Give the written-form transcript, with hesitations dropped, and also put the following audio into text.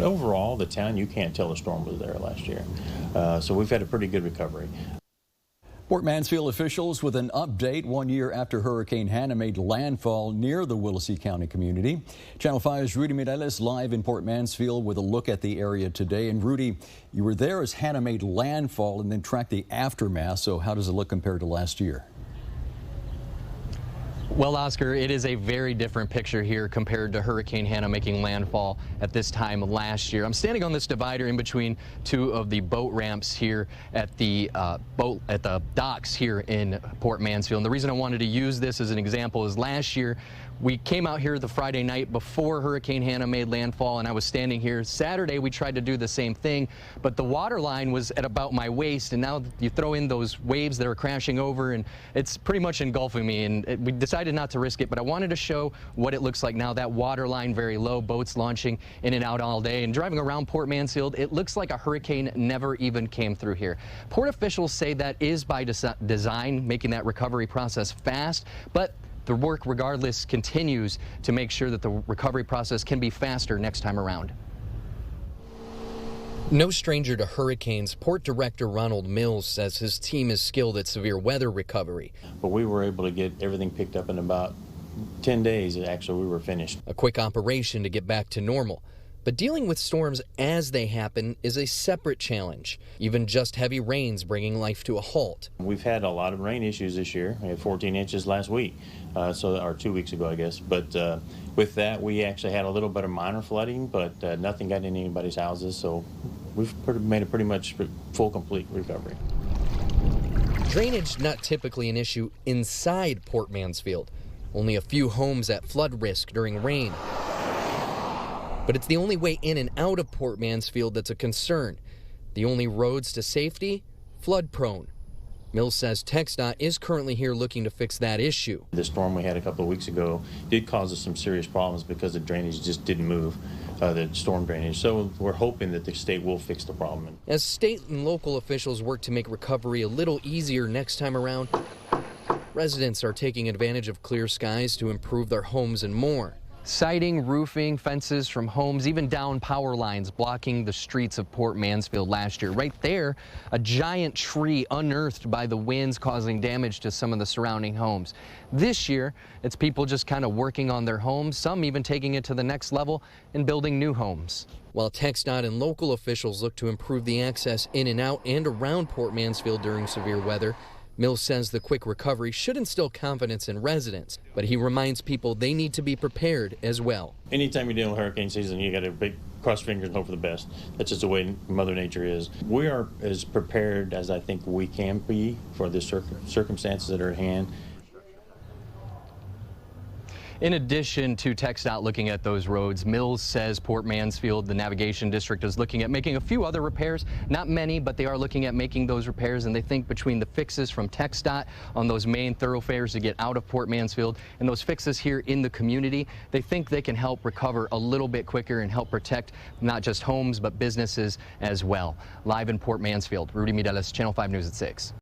overall, the town, you can't tell the storm was there last year. So we've had a pretty good recovery. Port Mansfield officials with an update 1 year after Hurricane Hanna made landfall near the Willacy County community. Channel 5's Rudy Mireles live in Port Mansfield with a look at the area today. And Rudy, you were there as Hanna made landfall and then tracked the aftermath. So how does it look compared to last year? Well, Oscar, it is a very different picture here compared to Hurricane Hanna making landfall at this time last year. I'm standing on this divider in between two of the boat ramps here at the docks here in Port Mansfield. And the reason I wanted to use this as an example is last year we came out here the Friday night before Hurricane Hanna made landfall, and I was standing here. Saturday we tried to do the same thing, but the water line was at about my waist, and now you throw in those waves that are crashing over and it's pretty much engulfing me, and we decided not to risk it. But I wanted to show what it looks like now. That water line very low, boats launching in and out all day, and driving around Port Mansfield, it looks like a hurricane never even came through here. Port officials say that is by design, making that recovery process fast, but the work regardless continues to make sure that the recovery process can be faster next time around. No stranger to hurricanes, Port Director Ronald Mills says his team is skilled at severe weather recovery. But we were able to get everything picked up in about 10 days. Actually, we were finished. A quick operation to get back to normal. But dealing with storms as they happen is a separate challenge. Even just heavy rains bringing life to a halt. We've had a lot of rain issues this year. We had 14 inches last week, or 2 weeks ago, I guess. But with that, we actually had a little bit of minor flooding, but nothing got into anybody's houses. So we've made a pretty much full, complete recovery. Drainage not typically an issue inside Port Mansfield. Only a few homes at flood risk during rain. But it's the only way in and out of Port Mansfield that's a concern. The only roads to safety, flood prone. Mills says TxDOT is currently here looking to fix that issue. The storm we had a couple of weeks ago did cause us some serious problems because the drainage just didn't move, the storm drainage. So we're hoping that the state will fix the problem. As state and local officials work to make recovery a little easier next time around, residents are taking advantage of clear skies to improve their homes and more. Siding, roofing, fences from homes, even down power lines blocking the streets of Port Mansfield last year. Right there, a giant tree unearthed by the winds causing damage to some of the surrounding homes. This year, it's people just kind of working on their homes, some even taking it to the next level and building new homes. While TxDOT and local officials look to improve the access in and out and around Port Mansfield during severe weather, Mills says the quick recovery should instill confidence in residents, but he reminds people they need to be prepared as well. Anytime you're dealing with hurricane season, you got to cross fingers and hope for the best. That's just the way Mother Nature is. We are as prepared as I think we can be for the circumstances that are at hand. In addition to TxDOT looking at those roads, Mills says Port Mansfield, the navigation district, is looking at making a few other repairs. Not many, but they are looking at making those repairs, and they think between the fixes from TxDOT on those main thoroughfares to get out of Port Mansfield and those fixes here in the community, they think they can help recover a little bit quicker and help protect not just homes but businesses as well. Live in Port Mansfield, Rudy Mireles, Channel 5 News at 6.